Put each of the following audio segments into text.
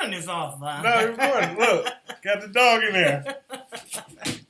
turn this off, Vaughn. No, you're recording. Look, got the dog in there.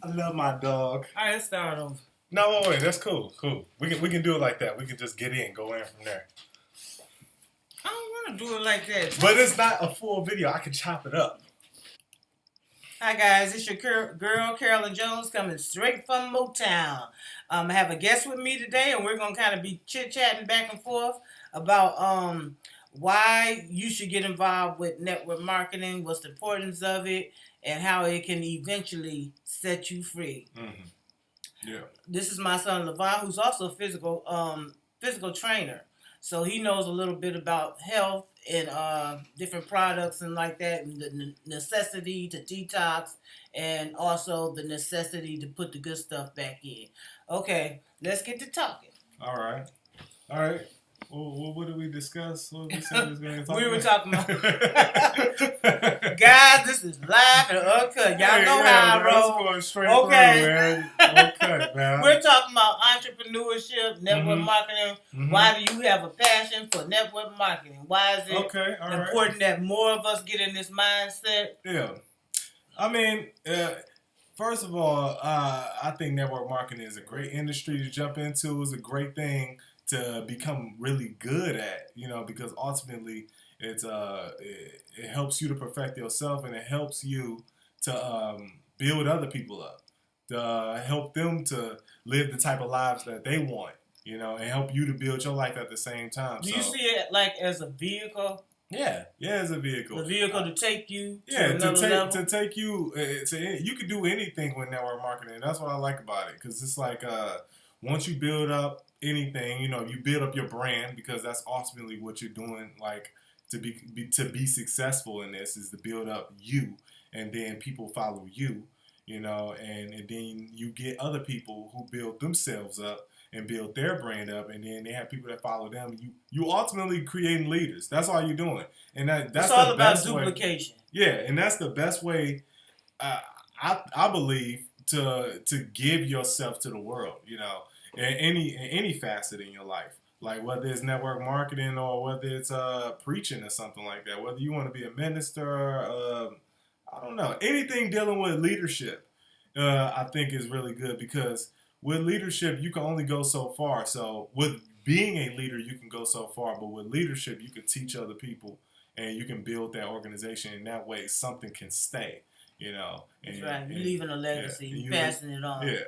I love my dog. All right, let's start over. No, wait, that's cool. Cool. We can do it like that. We can just get in, go in from there. I don't want to do it like that. But it's not a full video. I can chop it up. Hi guys, it's your girl Carolyn Jones coming straight from Motown. I have a guest with me today, and we're gonna kind of be chit-chatting back and forth about why you should get involved with network marketing, what's the importance of it, and how it can eventually set you free. Mm-hmm. Yeah. This is my son Vaughn, who's also a physical trainer. So he knows a little bit about health and different products and like that, and the necessity to detox, and also the necessity to put the good stuff back in. Okay, let's get to talking. All right. Well, what did we discuss? What did we say we was going to talk about? We were talking about... Guys, this is live and uncut. Y'all know how I roll. Going straight through, man. Okay, man. We're talking about entrepreneurship, network marketing. Mm-hmm. Why do you have a passion for network marketing? Why is it important that more of us get in this mindset? Yeah. I mean, first of all, I think network marketing is a great industry to jump into. It's a great thing to become really good at, because ultimately it helps you to perfect yourself, and it helps you to build other people up, to help them to live the type of lives that they want, and help you to build your life at the same time. Do you see it like as a vehicle? Yeah, as a vehicle. A vehicle to take you to another level? To take you, you can do anything with network marketing. That's what I like about it, because it's like once you build up anything, you build up your brand, because that's ultimately what you're doing. Like to be successful in this is to build up you, and then people follow you, and then you get other people who build themselves up and build their brand up, and then they have people that follow them. You ultimately creating leaders. That's all you're doing, and that's all the about best duplication. Way. Yeah, and that's the best way. I believe to give yourself to the world, in any facet in your life, like whether it's network marketing or whether it's preaching or something like that, whether you want to be a minister, I don't know, anything dealing with leadership, I think is really good, because with leadership you can only go so far. So with being a leader you can go so far, but with leadership you can teach other people, and you can build that organization, and that way something can stay, That's right. You're leaving a legacy. You're passing it on. Yeah.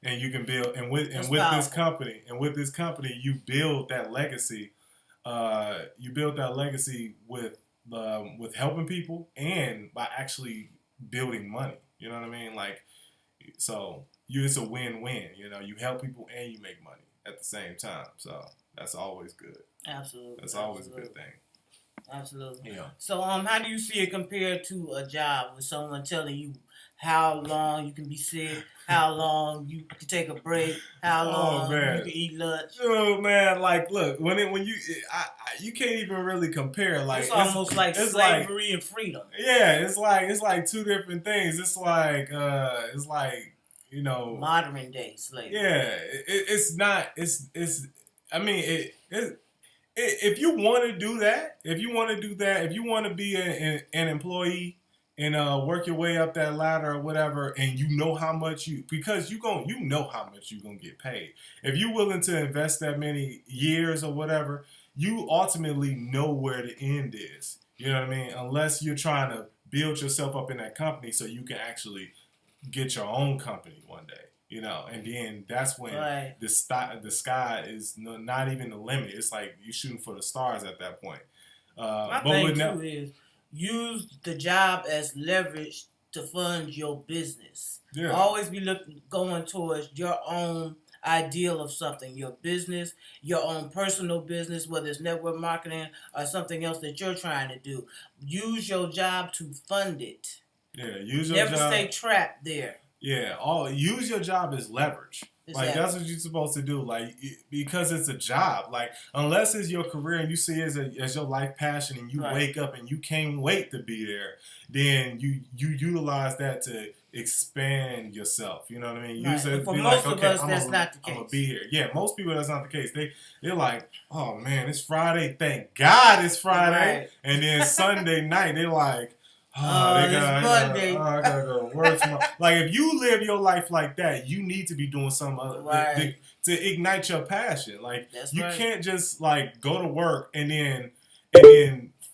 And you can build, and with this company, you build that legacy. You build that legacy with helping people, and by actually building money. You know what I mean? Like, so it's a win-win. You help people and you make money at the same time. So that's always good. Absolutely. That's always a good thing. Absolutely. Yeah. So how do you see it compared to a job, with someone telling you how long you can be sick, how long you can take a break, how long you can eat lunch? Oh man, like look, you can't even really compare. Like it's almost like slavery and freedom. Yeah, it's like two different things. It's like modern day slavery. Yeah, it's not. It's. I mean, if you want to do that, if you want to be an employee and work your way up that ladder or whatever, and you know how much because you know how much you're gonna get paid. If you're willing to invest that many years or whatever, you ultimately know where the end is. You know what I mean? Unless you're trying to build yourself up in that company so you can actually get your own company one day. And then that's when the sky is not even the limit. It's like you're shooting for the stars at that point. My thing too is use the job as leverage to fund your business. Yeah. Always be going towards your own ideal of something, your business, your own personal business, whether it's network marketing or something else that you're trying to do. Use your job to fund it. Yeah, use your job. Never stay trapped there. Yeah, use your job as leverage. Like, Exactly. that's what you're supposed to do. Like, because it's a job. Like, unless it's your career and you see it as your life passion and you Right. wake up and you can't wait to be there, then you utilize that to expand yourself. You know what I mean? Right. Use And it, for be like, most of okay, us, that's not the I'm gonna case. be here. Yeah, most people that's not the case. They're like, oh man, it's Friday. Thank God it's Friday. Right. And then Sunday night, they're like, It's Monday. I gotta go to work tomorrow. Like, if you live your life like that, you need to be doing something other Right. to ignite your passion. Like, That's you right. can't just like go to work and then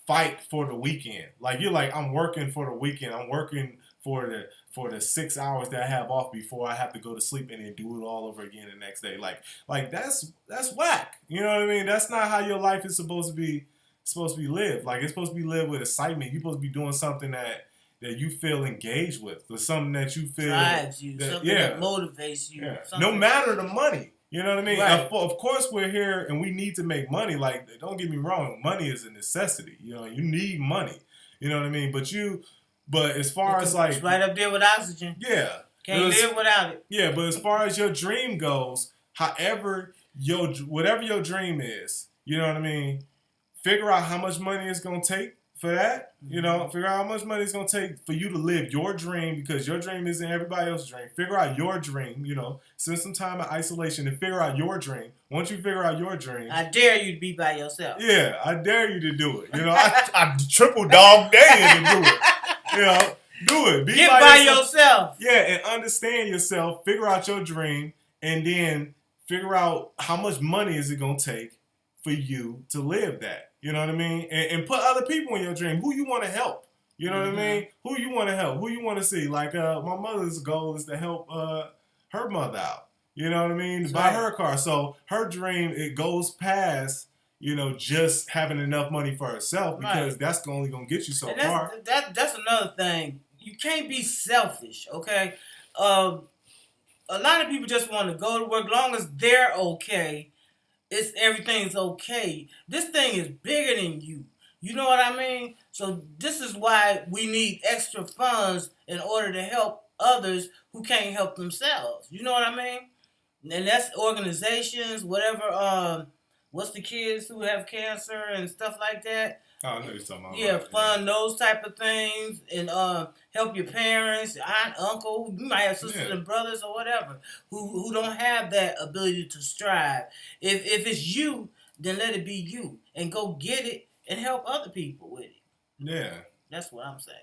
fight for the weekend. Like, you're like, I'm working for the weekend. I'm working for the 6 hours that I have off before I have to go to sleep and then do it all over again the next day. Like that's whack. You know what I mean? That's not how your life is supposed to be lived. Like, it's supposed to be lived with excitement. You're supposed to be doing something that you feel engaged with, or something that you feel drives you, that, something that motivates you. yeah. Something. No matter the money. You know what I mean? Right. Of course, we're here and we need to make money. Like, don't get me wrong, money is a necessity. You know, you need money. You know what I mean? But as far as like, it's right up there with oxygen. Yeah, can't live without it. Yeah, but as far as your dream goes, whatever your dream is, you know what I mean? Figure out how much money it's gonna take for that. You know, figure out how much money it's gonna take for you to live your dream, because your dream isn't everybody else's dream. Figure out your dream. You know, spend some time in isolation and figure out your dream. Once you figure out your dream, I dare you to be by yourself. Yeah, I dare you to do it. You know, I triple dog dare you to do it. You know, do it. Get by yourself. Yeah, and understand yourself. Figure out your dream, and then figure out how much money is it gonna take for you to live that. You know what I mean? And put other people in your dream. Who you want to help? You know what I mean? Who you want to help? Who you want to see? Like, my mother's goal is to help her mother out. You know what I mean? To buy her a car. So her dream, it goes past, you know, just having enough money for herself, because that's only gonna get you so far. That's another thing. You can't be selfish, okay? A lot of people just want to go to work. Long as they're okay, everything's okay. This thing is bigger than you. You know what I mean? So this is why we need extra funds in order to help others who can't help themselves. You know what I mean? And that's organizations, whatever. What's the kids who have cancer and stuff like that? Oh, I know you're talking about. Yeah, fund those type of things, and help your parents, aunt, uncle. You might have sisters and brothers or whatever who don't have that ability to strive. If it's you, then let it be you, and go get it and help other people with it. Yeah, that's what I'm saying.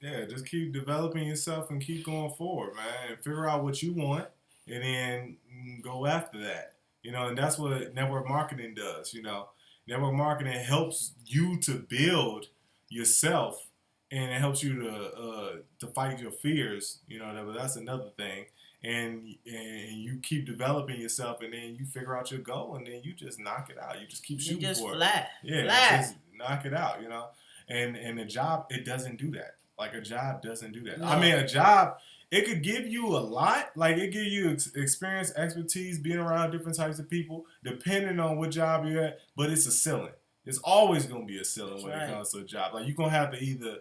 Yeah, just keep developing yourself and keep going forward, man. And figure out what you want, and then go after that. You know, and that's what network marketing does. You know. Network marketing helps you to build yourself, and it helps you to fight your fears. You know, that's another thing. And you keep developing yourself, and then you figure out your goal, and then you just knock it out. You just keep shooting for it. Yeah, just knock it out. You know, and a job, it doesn't do that. Like, a job doesn't do that. No. I mean, a job, it could give you a lot. Like, it give you experience, expertise, being around different types of people, depending on what job you're at. But it's a ceiling. It's always going to be a ceiling when it comes to a job. Like, you're going to have to either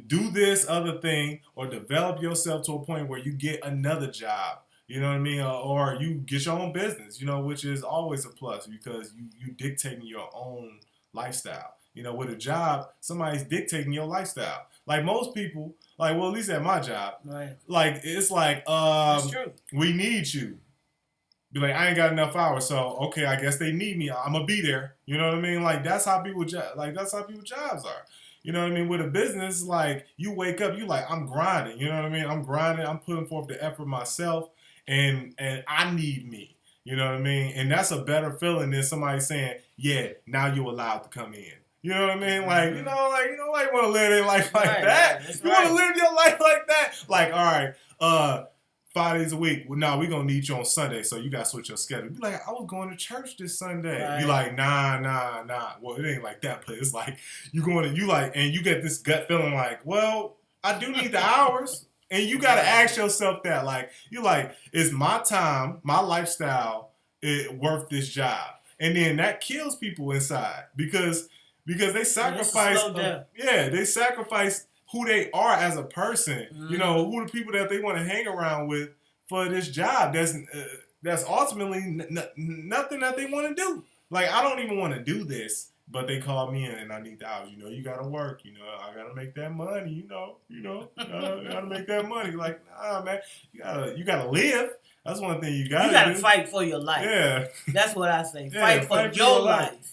do this other thing or develop yourself to a point where you get another job. You know what I mean? Or you get your own business, you know, which is always a plus, because you dictating your own lifestyle. You know, with a job, somebody's dictating your lifestyle. Like, most people, like, well, at least at my job, like, it's like, that's true. We need you. Be like, I ain't got enough hours, so okay, I guess they need me. I'm gonna be there. You know what I mean? Like, that's how people jobs are. You know what I mean? With a business, like, you wake up, you like, I'm grinding. You know what I mean? I'm grinding. I'm putting forth the effort myself, and I need me. You know what I mean? And that's a better feeling than somebody saying, yeah, now you're allowed to come in. You know what I mean? Like, you don't want to live their life like that. You want to live your life like that? Like, all right, 5 days a week. Well, no, we're going to need you on Sunday, so you got to switch your schedule. Be like, I was going to church this Sunday. Right. Be like, nah. Well, it ain't like that, but it's like, and you get this gut feeling like, well, I do need the hours. And you got to ask yourself that. Like, you're like, is my time, my lifestyle, worth this job? And then that kills people inside, because they sacrifice, they sacrifice who they are as a person. Mm-hmm. You know, who the people that they want to hang around with for this job. that's ultimately nothing that they want to do. Like, I don't even want to do this, but they call me in and I need the hours. You know, you gotta work. You know, I gotta make that money. Gotta make that money. Like, nah, man, you gotta live. That's one thing you gotta. You gotta fight for your life. Yeah, that's what I say. Yeah, fight for your life.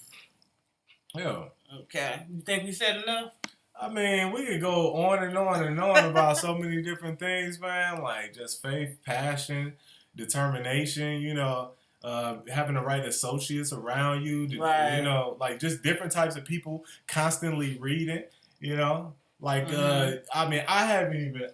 Yeah. Okay. You think we said enough? I mean, we could go on and on and on about so many different things, man. Like just faith, passion, determination. Having the right associates around you. Right. Like just different types of people constantly reading. Like I mean, I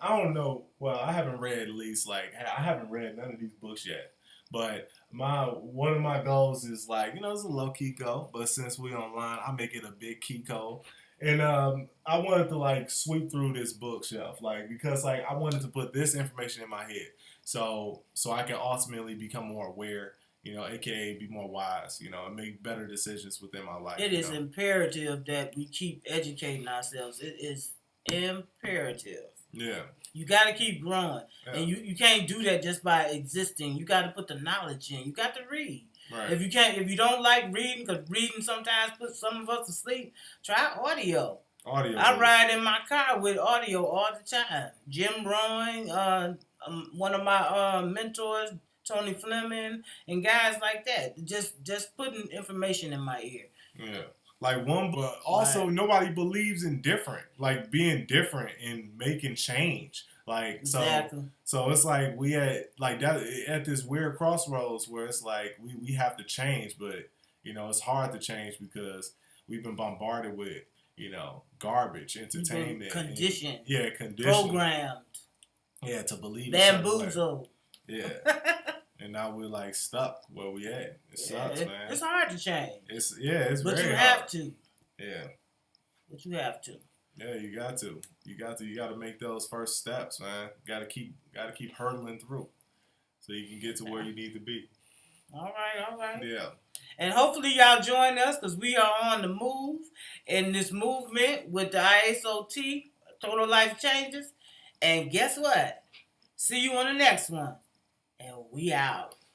don't know. Well, I haven't read at least I haven't read none of these books yet. But one of my goals is it's a low key goal, but since we online, I make it a big key goal. And I wanted to sweep through this bookshelf, because I wanted to put this information in my head, so I can ultimately become more aware, aka be more wise, and make better decisions within my life. It is imperative that we keep educating ourselves. It is imperative. Yeah. You got to keep growing, and you can't do that just by existing. You got to put the knowledge in. You got to read. Right. If you don't like reading, because reading sometimes puts some of us to sleep, try audio. I ride in my car with audio all the time. Jim Rohn, one of my mentors, Tony Fleming, and guys like that. Just putting information in my ear. Yeah. But also nobody believes in different, being different and making change. Exactly. So it's we at this weird crossroads where it's we have to change, but it's hard to change because we've been bombarded with garbage, entertainment, conditioned, programmed, to believe bamboozled. Yeah. And now we're stuck where we at. It sucks, man. It's hard to change. It's but very you hard. have to. Yeah. But you have to. Yeah, you got to. You got to make those first steps, man. Got to keep hurdling through, so you can get to where you need to be. All right. Yeah. And hopefully y'all join us because we are on the move in this movement with the ISOT, Total Life Changes. And guess what? See you on the next one. And we out.